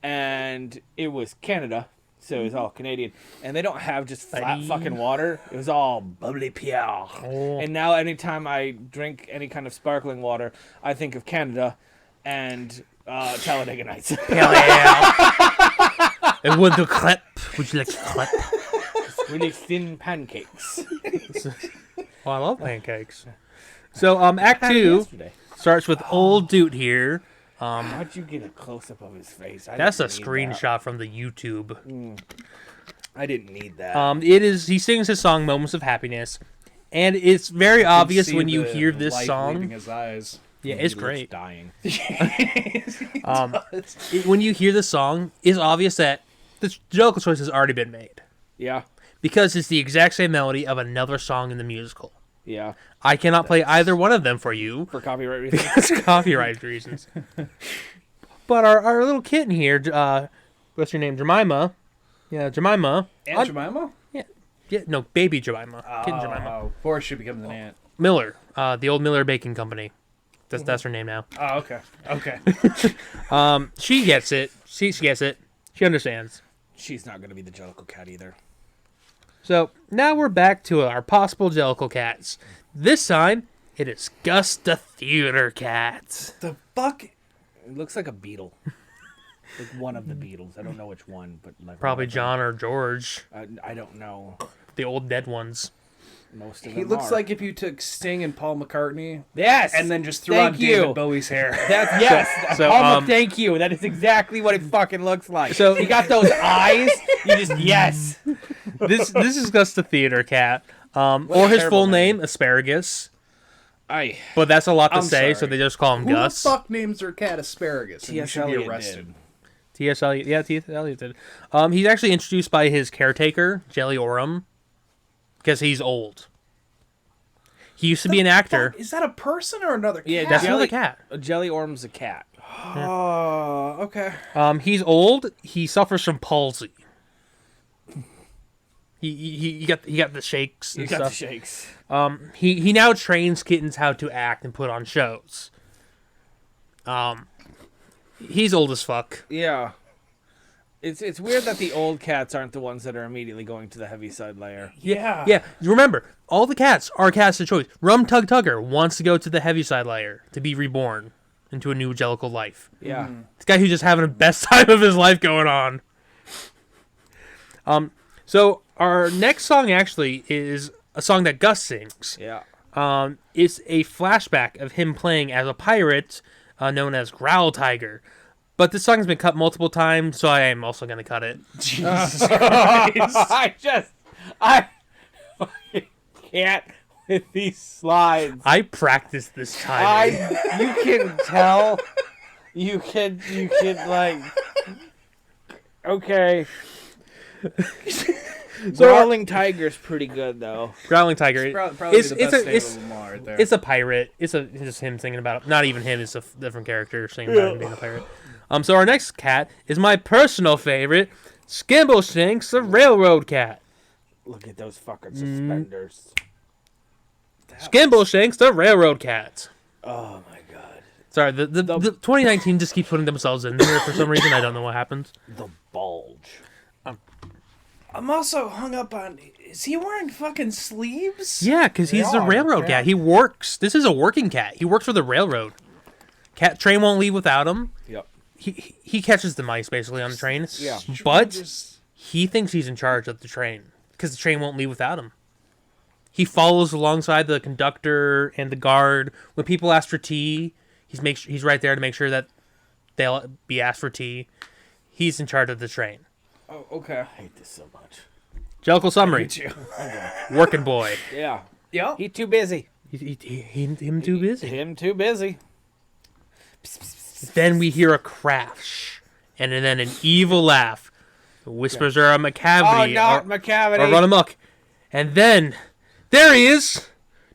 and it was Canada, so it was all Canadian. And they don't have just flat fucking water. It was all bubbly Pierre. Oh. And now anytime I drink any kind of sparkling water, I think of Canada and Talladega Nights. Hell yeah. And with the clap, would you like to clap? Really thin pancakes. Oh, I love pancakes. So, Act 2 Yesterday. starts with old dude here. How'd you get a close-up of his face? That's a didn't need screenshot from the YouTube. that. I didn't need that. He sings his song "Moments of Happiness," and it's very obvious See when you the hear this light song. leaving his eyes. Yeah, it's He looks great. dying. When you hear the song, it's obvious that the Jellicle choice has already been made Yeah. because it's the exact same melody of another song in the musical. Yeah. I cannot play either one of them for you. For copyright reasons. It's copyright reasons. But our little kitten here, what's your name, Jemima? Yeah, Jemima. Aunt Jemima? Yeah, no, baby Jemima. Kitten Jemima. Oh, before she becomes an aunt. Miller, the old Miller Baking Company. That's her name now. Oh, okay. Okay. She gets it. She gets it. She understands. She's not gonna be the Jellicle cat either. So now we're back to our possible Jellicle cats. This time, it is Gus the theater cat. The fuck? It looks like a beetle. Like one of the Beatles. I don't know which one, but like Probably John or George, I don't know. the old dead ones. Most of He them looks are. like if you took Sting and Paul McCartney yes, and then just threw Thank on you. David Bowie's hair. That's yes. So, Paul thank you. That is exactly what it fucking looks like. So- he got those eyes. You just yes. This is Gus the theater cat. Or his terrible full name. name, Asparagus. I But that's a lot to I'm say, so sorry. they just call him Who Gus. the fuck names their cat Asparagus? And you T.S. should be Eliot arrested. did. T.S. Eliot, yeah, T.S. Eliot did. He's actually introduced by his caretaker, Jelly Orem, because he's old. He used to be an actor. Fuck, is that a person or another cat? Yeah, That's Jelly- another cat. A Jelly Orm's a cat. Oh, okay. He's old. He suffers from palsy. He got the shakes and You got the stuff. shakes. He now trains kittens how to act and put on shows. He's old as fuck. Yeah. It's weird that the old cats aren't the ones that are immediately going to the heaviside layer. Yeah. Yeah, remember, all the cats are cats of choice. Rum Tug Tugger wants to go to the heaviside layer to be reborn into a new Jellicle life. Yeah. This guy who's just having the best time of his life going on. So our next song actually is a song that Gus sings. Yeah. It's a flashback of him playing as a pirate known as Growl Tiger. But this song has been cut multiple times, so I am also going to cut it. I fucking can't with these slides. I practiced this time. You can tell. You can like. Okay. Growling Tiger's pretty good though. Growling Tiger. Probably the best name it's, of them all right there. it's a pirate. It's just him singing about it. Not even him. It's a different character singing about him being a pirate. So our next cat is my personal favorite, Skimbleshanks, the railroad cat. Look at those fucking suspenders. Skimbleshanks, the railroad cat. Oh my god. Sorry, the 2019 just keeps putting themselves in there for some reason. I don't know what happens. The bulge. I'm also hung up on. Is he wearing fucking sleeves? Yeah, because he's the railroad cat. He works. This is a working cat. He works for the railroad. Cat train won't leave without him. Yep. He catches the mice basically on the train. Yeah. But he thinks he's in charge of the train because the train won't leave without him. He follows alongside the conductor and the guard. When people ask for tea, he's right there to make sure that they'll be asked for tea. He's in charge of the train. Oh, okay. I hate this so much. Jellicle summary. Working boy. Yeah. Yep. He too busy. Him too busy. Him too busy. Then we hear a crash, and then an evil laugh. The whispers are a Oh, McCavity. not or McCavity. run amok. And then, there he is!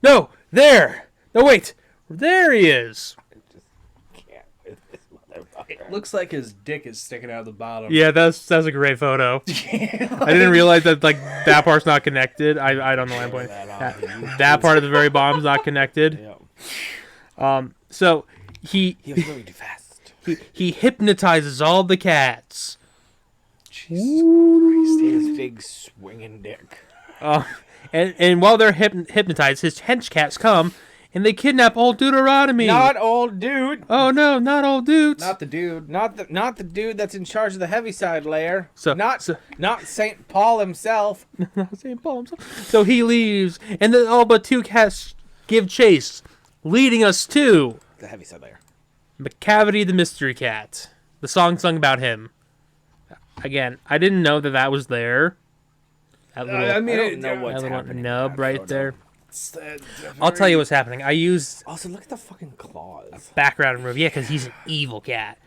No, there! No, wait! There he is! It looks like his dick is sticking out of the bottom. Yeah, that's a great photo. I didn't realize that that part's not connected. I don't know why I'm pointing. That part of the very bottom's not connected. Yeah. So he was moving too fast. he hypnotizes all the cats. His big swinging dick. And while they're hypnotized, his hench cats come and they kidnap old Deuteronomy. Not old dude. Oh no, not old dudes. Not the dude. Not the dude that's in charge of the heaviside layer. So- not so- Saint Paul himself. St. Paul himself. So he leaves, and then all but two cats give chase, leading us to The heaviside layer. McCavity the Mystery Cat. The song sung about him. Again, I didn't know that was there. That little, I mean, I don't know what's that little happening. in nub that right photo. there. it's the I'll tell you what's happening. I used Also, look at the fucking claws. background review. Yeah, because he's an evil cat.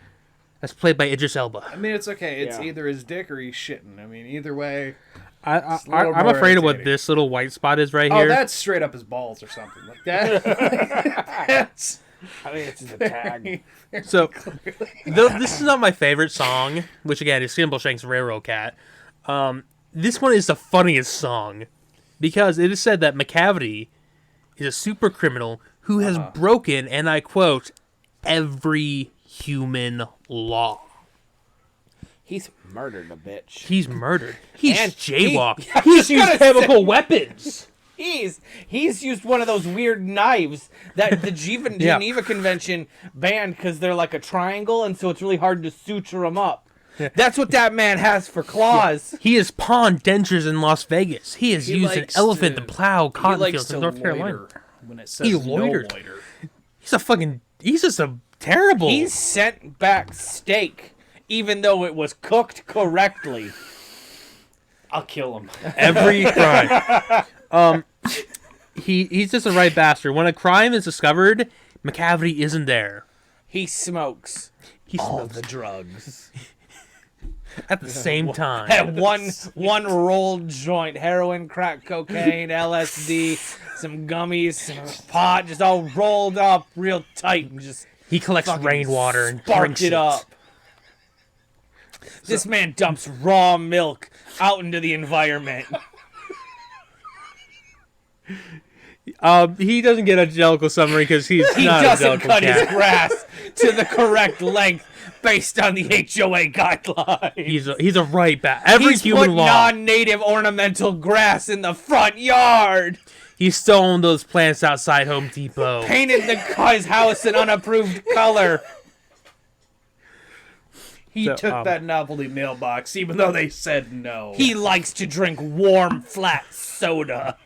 That's played by Idris Elba. I mean, it's okay. It's Yeah. either his dick or he's shitting. I mean, either way. I'm It's a little more afraid of what entertaining. this little white spot is right Oh, here. that's straight up his balls or something like that. That's I mean, it's just a tag. So, though this is not my favorite song, which again is Skimbleshanks Railroad Cat. This one is the funniest song because it is said that McCavity is a super criminal who has broken, and I quote, every human law. He's murdered a bitch. He's murdered. He's And jaywalked. I He's was used gonna chemical weapons. He's used one of those weird knives that the Geneva Convention banned because they're like a triangle, and so it's really hard to suture them up. Yeah. That's what that man has for claws. He has pawned dentures in Las Vegas. He has used an likes elephant to plow He cotton likes fields to in North Carolina. loiter when it says He no loiters. loiter. He's just a terrible. He's sent back steak, even though it was cooked correctly. I'll kill him. every crime. He's just a right bastard. When a crime is discovered, McCavity isn't there. He smokes He all smokes the drugs. at the same time. At one rolled joint, heroin, crack cocaine, LSD, some gummies, some pot, just all rolled up real tight and just He collects fucking rainwater and sparked drinks it up. This man dumps raw milk out into the environment. He doesn't get a Jellicle summary because he not doesn't a Jellicle cut his cat. grass to the correct length based on the HOA guidelines. He's a right Every He's human put law. non-native ornamental grass in the front yard. He's stolen those plants outside Home Depot. Painted his house an unapproved color. He So, took that novelty mailbox, even though they said no. He likes to drink warm, flat soda.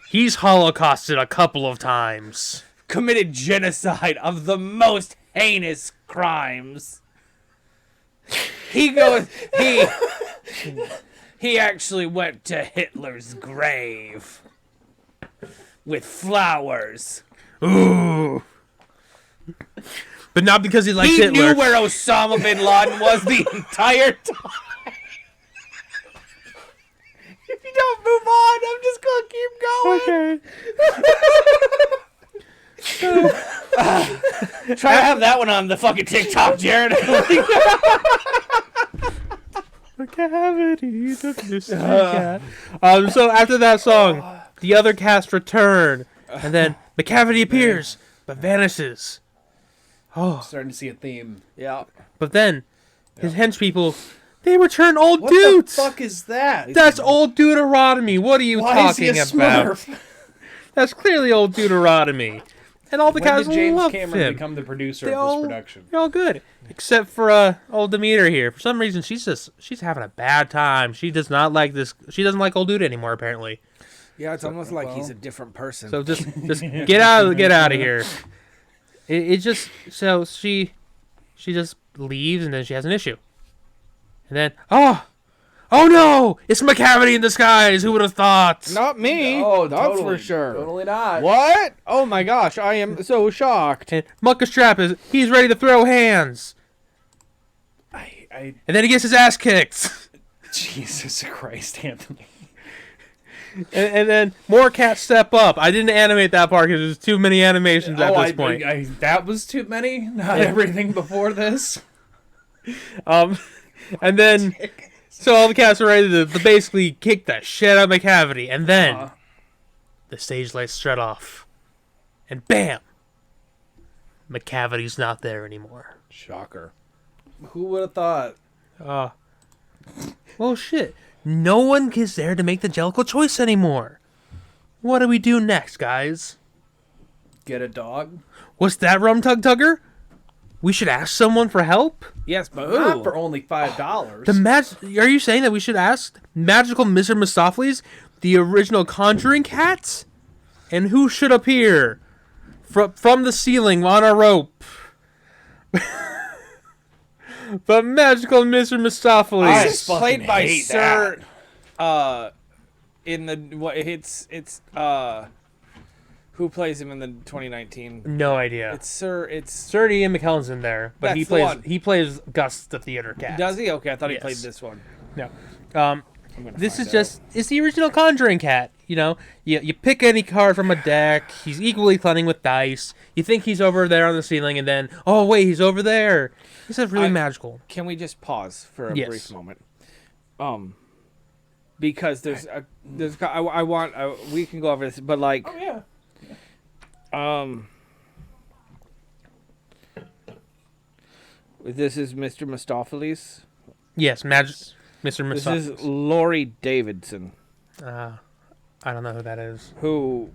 He's holocausted a couple of times. Committed genocide of the most heinous crimes. He actually went to Hitler's grave with flowers. Ooh. But not because he likes He Hitler. knew where Osama bin Laden was the entire time. If you don't move on, I'm just gonna keep going. Try to have that one on the fucking TikTok, Jared. Cavity, the mystery cat. So after that song, the other cast return, and then McCavity appears, but vanishes. starting to see a theme. Yeah. But then, his hench people, they return old What dudes. the fuck is that? That's old Deuteronomy. What are you Why is he talking a about? Smurf? That's clearly old Deuteronomy. And all the When guys did James love Cameron him. become the producer They of all- this production? They're all good, except for old Demeter here. For some reason, she's having a bad time. She does not like this. She doesn't like old dude anymore. Apparently. Yeah, it's almost like he's a different person. So just get out of here. It just so she just leaves and then she has an issue, and then oh no, it's McCavity in disguise. Who would have thought? Not me. Oh, that's totally. for sure. Totally not. What? Oh my gosh, I am so shocked. And Muckastrap he's ready to throw hands, I and then he gets his ass kicked. Jesus Christ, Anthony. And then more cats step up. I didn't animate that part because there's too many animations at this point. That was too many. Not everything before this. And then so all the cats are ready to basically kick the shit out of McCavity, and then the stage lights shut off, and bam, McCavity's not there anymore. Shocker. Who would have thought? Well, shit. No one is there to make the Jellicle choice anymore. What do we do next, guys? Get a dog? What's that, Rum Tug Tugger? We should ask someone for help? Yes, but Not for only $5. Are you saying that we should ask Magical Mr. Mistopheles, the original Conjuring Cat? And who should appear from the ceiling on a rope? But Magical Mr. Mistopheles. just fucking played by hate Sir. In the what? It's who plays him in the 2019? No idea. It's Sir. It's Sir Ian McKellen's in there, but That's the one. he plays Gus the theater cat. does he? Okay, I thought he Yes. played this one. No. I'm gonna This find is just it's the original Conjuring Cat. You know, you pick any card from a deck. He's equally cunning with dice. You think he's over there on the ceiling, and then oh wait, he's over there. This is really magical. Can we just pause for a Yes. brief moment? Because I want we can go over this, but like Oh, yeah. this is Mr. Mistopheles. Yes, Mr. This Misophones. is Laurie Davidson, I don't know who that is. who...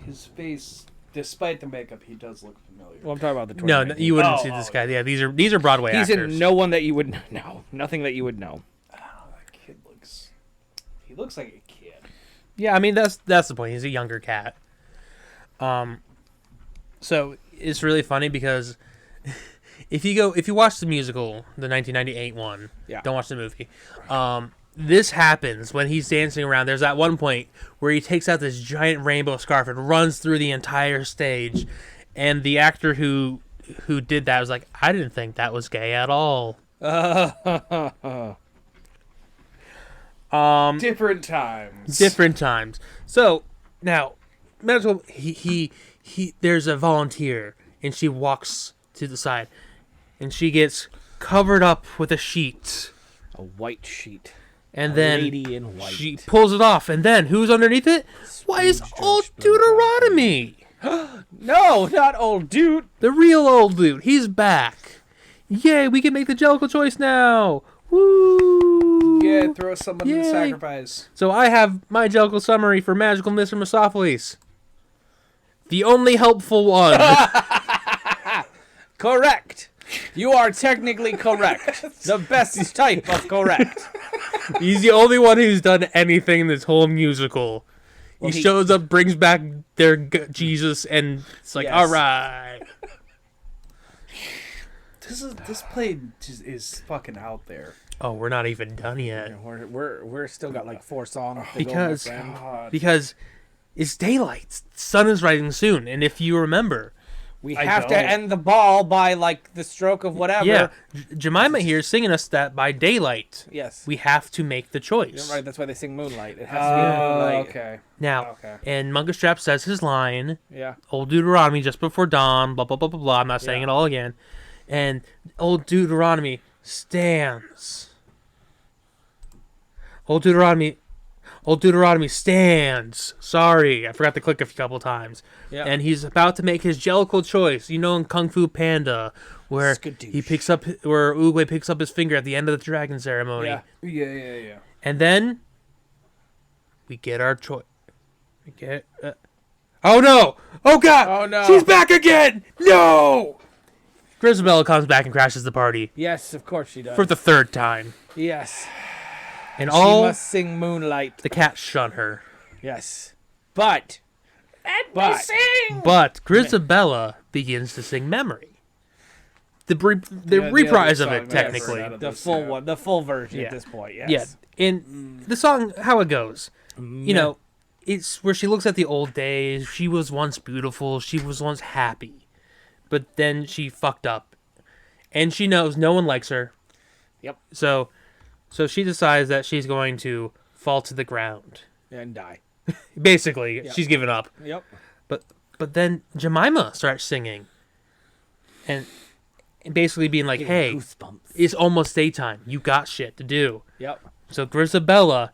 His face, despite the makeup, he does look familiar. Well, I'm talking about the No, 2019. you wouldn't Oh, see this oh, guy. Yeah, these are Broadway He's actors. in no one that you would know. Nothing that you would know. That kid looks. He looks like a kid. Yeah, I mean that's the point. He's a younger cat. So it's really funny because if you watch the musical, the 1998 one, Yeah. don't watch the movie. This happens when he's dancing around. There's that one point where he takes out this giant rainbow scarf and runs through the entire stage, and the actor who did that was like, I didn't think that was gay at all. Different times. Different times. So now, medical. He. There's a volunteer, and she walks to the side, and she gets covered up with a sheet, A white sheet. and A then lady in white. she pulls it off, and then who's underneath it? Why is old Deuteronomy? No, not old dude. The real old dude. He's back. Yay! We can make the Jellicle choice now. Woo! Yeah, throw someone in the Yay. sacrifice. So I have my Jellicle summary for Magical Mr. Misophones. The only helpful one. Correct. You are technically correct. The best type of correct. He's the only one who's done anything in this whole musical. Well, he he- shows up, brings back their Jesus, and it's like, Yes. all right. This play is fucking out there. Oh, we're not even done yet. We're still got like 4 songs to go, my Because friend. because it's daylight. Sun is rising soon, and if you remember, We I have to don't. end the ball by like the stroke of whatever. yeah, Jemima here is singing us that by daylight Yes. we have to make the choice. You're right. That's why they sing Moonlight. It has to be Moonlight. Okay. Now, Okay. and Munkustrap says his line, Yeah. Old Deuteronomy just before dawn, blah, blah, blah, blah, blah. I'm not saying Yeah. it all again. And Old Deuteronomy stands. Old Deuteronomy stands. Sorry, I forgot to click a couple times. Yeah. And he's about to make his Jellicle choice. You know, in Kung Fu Panda, where Skadoosh. he picks up, where Oogway picks up his finger at the end of the dragon ceremony. Yeah. Yeah. And then we get our choice. We get. Oh no! Oh god! Oh, no. She's back again! No! Grisabella comes back and crashes the party Yes, of course she does. for the third time, Yes. and She all must sing Moonlight. the cats shun her. Yes. But. But Grisabella begins to sing "Memory," the the reprise other of song it, that I've technically. heard out of The this, full yeah. one, the full version Yeah. at this point, yes. Yeah, in the song, how it goes, you know, it's where she looks at the old days. She was once beautiful. She was once happy, but then she fucked up, and she knows no one likes her. Yep. So she decides that she's going to fall to the ground. And die. Basically, she's given up. Yep. But then Jemima starts singing, and basically being like, "Hey, Goosebumps. it's almost daytime. You got shit to do." Yep. So Grisabella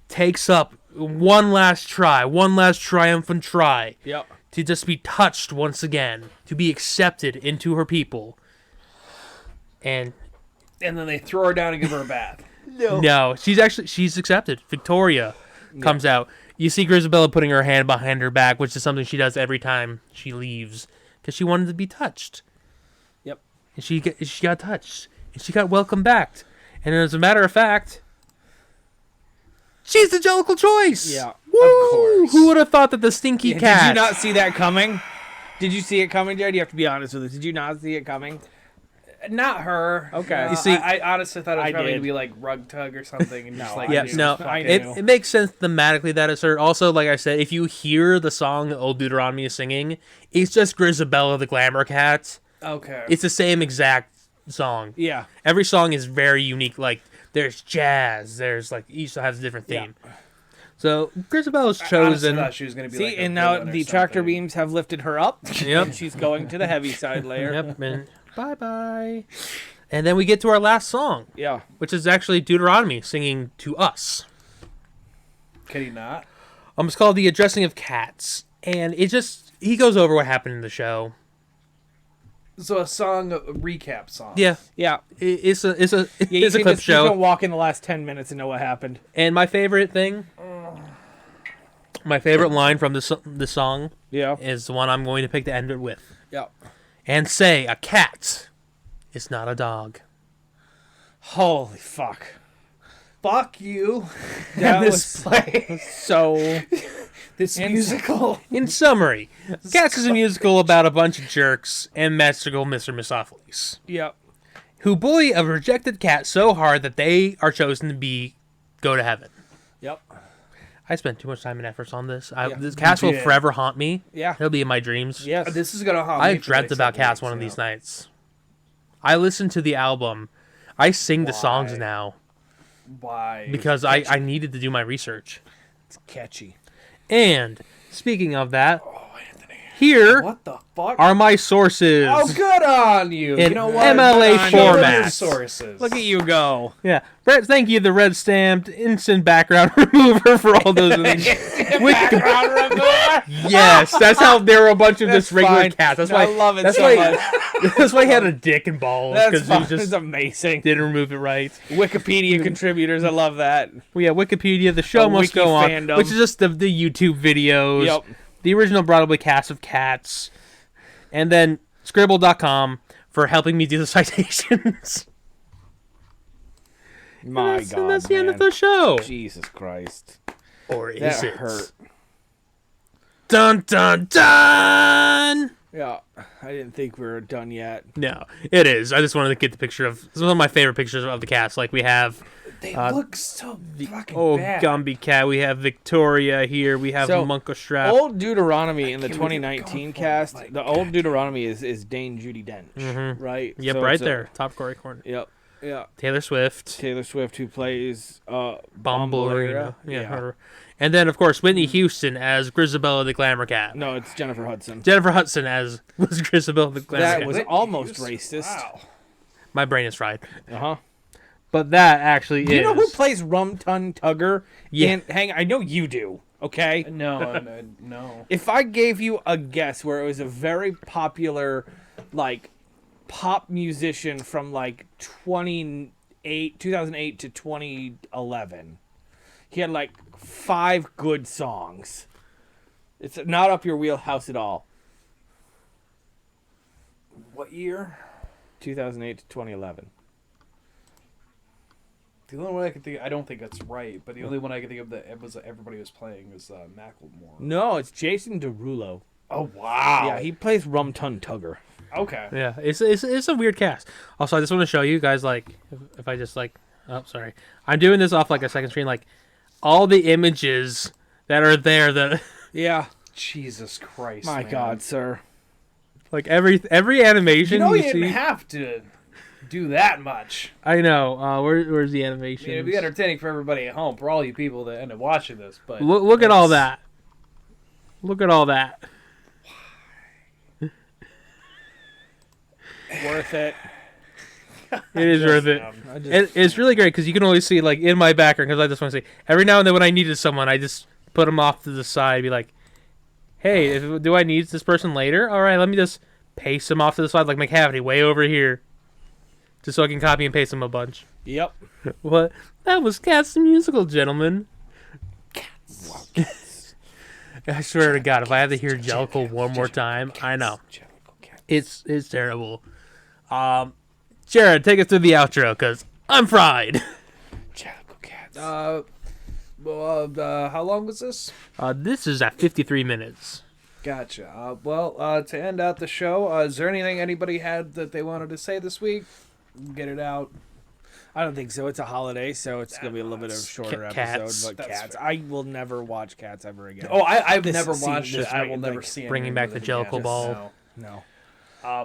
takes up one last triumphant try Yep. to just be touched once again, to be accepted into her people. And And then they throw her down and give her a bath. no, she's accepted. Victoria comes out. You see Grisabella putting her hand behind her back, which is something she does every time she leaves, because she wanted to be touched. Yep. And she got touched, and she got welcomed back. And as a matter of fact, she's the Jellicle choice. Yeah, of Woo! course. Who would have thought that the stinky cat? Did you not see that coming? Did you see it coming, Jared? You have to be honest with us. Did you not see it coming? Not her. Okay. You see- I honestly thought it was I probably did. to be like rug tug or something, and just like Yeah, do no, fucking- it makes sense thematically that it's her. Also, like I said, if you hear the song Old Deuteronomy is singing, it's just Grisabella the Glamour Cat. Okay. It's the same exact song. Yeah. Every song is very unique. Like, there's jazz, there's like, each has a different theme. So, Grisabella's I honestly chosen. thought she was gonna be See, like a and now villain or the tractor something. beams have lifted her up. Yep. And she's going to the heavy side layer. Yep, and bye-bye. And then we get to our last song, Yeah. which is actually Deuteronomy singing to us. Can he not? It's called The Addressing of Cats. And it just, he goes over what happened in the show. So a song, a recap song. Yeah, Yeah. it's a You it's a can clip just, you show. can walk in the last 10 minutes and know what happened. And my favorite thing, my favorite line from the song Yeah. is the one I'm going to pick to end it with. Yeah. And say, a cat is not a dog. Holy fuck. Fuck you. That And was this play. so... This musical. In summary, Cats is a musical about a bunch of jerks and magical Mr. Mistopheles, Yep. who bully a rejected cat so hard that they are chosen to go to heaven. Yep. I spent too much time and efforts on this. Yeah. This cats will did. forever haunt me. Yeah. It'll be in my dreams. Yes. This is gonna haunt I me for dreamt the next about several cats weeks one of now. these nights. I listen to the album. I sing the songs Why? now Why? because I needed to do my research. It's catchy. And speaking of that, here What the fuck? are my sources. Oh, good on you. In You know what? MLA Good on you. format. Your sources. Look at you go. Yeah, Brett, thank you, the red stamped instant background remover for all those things. Yes, that's how there were a bunch of just regular fine. cats. That's No, why I love it That's so why. much. That's why he had a dick and balls That's because fun. he just It's amazing. didn't remove it right. Wikipedia contributors, I love that. Well, yeah, Wikipedia, the show A must wiki go on, fandom. which is just the YouTube videos, Yep. the original Broadway cast of Cats, and then Scribble.com for helping me do the citations. My And God, that's the end of man. the show. Jesus Christ. Or is That it? hurt. Dun dun dun! Yeah, I didn't think we were done yet. No, it is. I just wanted to get the picture of. This is one of my favorite pictures of the cast. Like we have, They Uh, look so fucking oh bad. Gumby Cat. We have Victoria here. We have So, Monka Strap. Old Deuteronomy in the can't believe you're 2019 going for it. cast, My the old Deuteronomy is Dane Judi Dench, right? Yep, So right it's a- there, top right corner. Yep, yeah. Taylor Swift, Taylor Swift, who plays Bombalina. Yeah, Yeah. her. And then of course Whitney Houston as Grisabella the Glamour Cat. No, it's Jennifer Hudson. Jennifer Hudson as was Grisabella the Glamour That Cat. was almost racist. Wow. My brain is fried. Uh huh. But that actually is. You know who plays Rum Tun Tugger? Yeah. And hang, I know you do. Okay. No. If I gave you a guess where it was a very popular, like, pop musician from like 2008 to 2011, he had like 5 good songs. It's not up your wheelhouse at all. What year? 2008 to 2011. The only one I can think, I don't think that's right, but the only one I can think of that everybody was playing was Macklemore. No, it's Jason Derulo. Oh wow. Yeah, he plays Rum Tun Tugger. Okay. Yeah, it's a weird cast. Also, I just want to show you guys, like, if I just, like, oh, sorry. I'm doing this off, like, a second screen, like, all the images that are there that, Yeah. Jesus Christ. My man. God, sir. like, every animation You know you see. didn't have to do that much. I know. Where's the I animation? mean, it'd be entertaining for everybody at home, for all you people that end up watching this. But Look at all it's- that. Look at all that. Worth it. It is worth it. I just, It's really great because you can always see, like, in my background, because I just want to see, every now and then when I needed someone, I just put them off to the side, be like, hey, do I need this person later? All right, let me just paste them off to the side, like McCavity, way over here, just so I can copy and paste them a bunch. Yep. What? That was Cats the Musical, gentlemen. I swear to God, if I have to hear Jellicle one more time, I know. It's terrible. Jared, take us through the outro, because I'm fried. Jellicle cats. how long was this? This is at 53 minutes. Gotcha. To end out the show, is there anything anybody had that they wanted to say this week? Get it out. I don't think so. It's a holiday, so it's gonna be a little bit of a shorter Cats. episode. But That's Cats, fair. I will never watch Cats ever again. Oh, I've This never scene watched just it. I right, will never like, see bringing any back of the it Jellicle again. ball. no.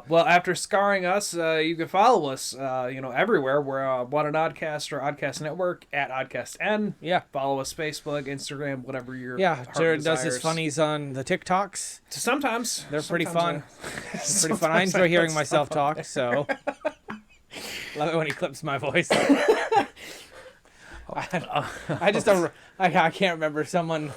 Well, after scarring us, you can follow us, everywhere. We're What an Oddcast or Oddcast Network at OddcastN. Yeah. Follow us Facebook, Instagram, whatever your Yeah, heart Jared does his desires. funnies on the TikToks. Sometimes They're pretty fun. Sometimes They're pretty fun. I enjoy hearing put myself stuff on talk. So love it when he clips my voice. I just don't. I can't remember. Someone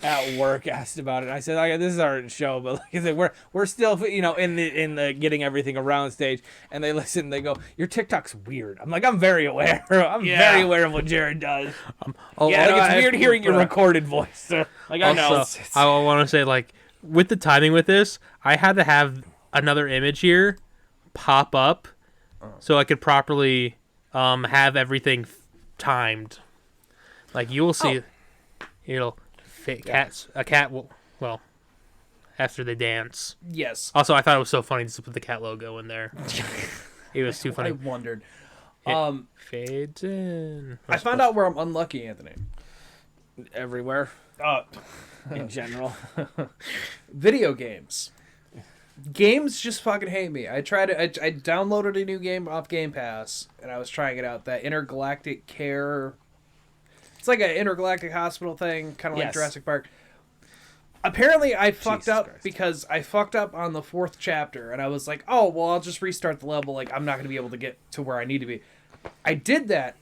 at work asked about it. I said, "Okay, this is our show, but like I said, we're still in the getting everything around stage." And they listen. They go, "Your TikTok's weird." I'm like, "I'm very aware. I'm very aware of what Jared does." It's weird hearing your recorded voice. So, like I know. I want to say, like, with the timing with this, I had to have another image here pop up so I could properly have everything timed. Like, you will see, it'll fit a cat will, well, after they dance. Yes. Also, I thought it was so funny just to put the cat logo in there. It was too funny. I wondered. Fades in. I found out where I'm unlucky, Anthony. Everywhere. In general. Video games. Games just fucking hate me. I downloaded a new game off Game Pass, and I was trying it out. That Intergalactic Care. It's like an intergalactic hospital thing, kind of like Jurassic Park. Apparently, I fucked up because I fucked up on the 4th chapter, and I was like, oh, well, I'll just restart the level. Like, I'm not going to be able to get to where I need to be. I did that.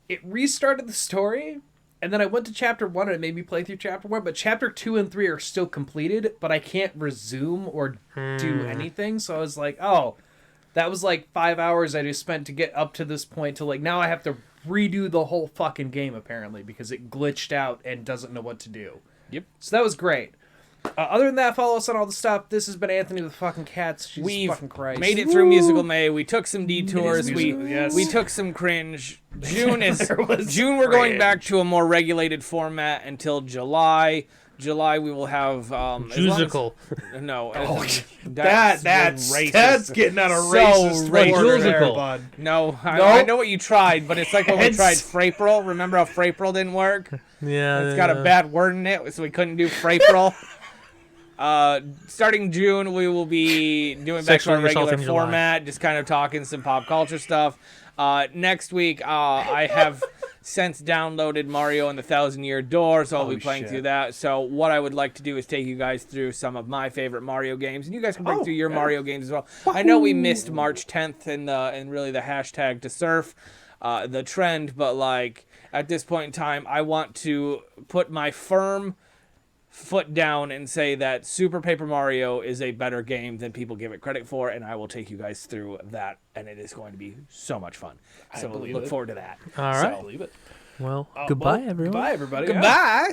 It restarted the story, and then I went to chapter 1, and it made me play through chapter 1, but chapter 2 and 3 are still completed, but I can't resume or do anything, so I was like, oh, that was like 5 hours I just spent to get up to this point to, like, now I have to redo the whole fucking game, apparently, because it glitched out and doesn't know what to do. Yep. So that was great. Other than that, follow us on all the stuff. This has been Anthony with fucking cats. Jesus We've fucking Christ. made it through Musical May. We took some detours. Yes. We took some cringe. June we're going back to a more regulated format until July. July we will have musical. No. That's racist. That's getting out of So racist. racist. There, bud. No, I know what you tried, but it's like when we tried Frapril. Remember how Frapril didn't work? Yeah. It's got a bad word in it, so we couldn't do Frapril. Starting June, we will be doing back to our regular format, just kind of talking some pop culture stuff. Next week, I have since downloaded Mario and the Thousand Year Door, so I'll be playing through that. So what I would like to do is take you guys through some of my favorite Mario games, and you guys can bring through your Mario games as well. I know we missed March 10th and really the hashtag to surf the trend, but like at this point in time, I want to put my firm foot down and say that Super Paper Mario is a better game than people give it credit for, and I will take you guys through that, and it is going to be so much fun. So look forward to that. All right. I believe it. Well, goodbye, everyone. Goodbye, everybody. Goodbye.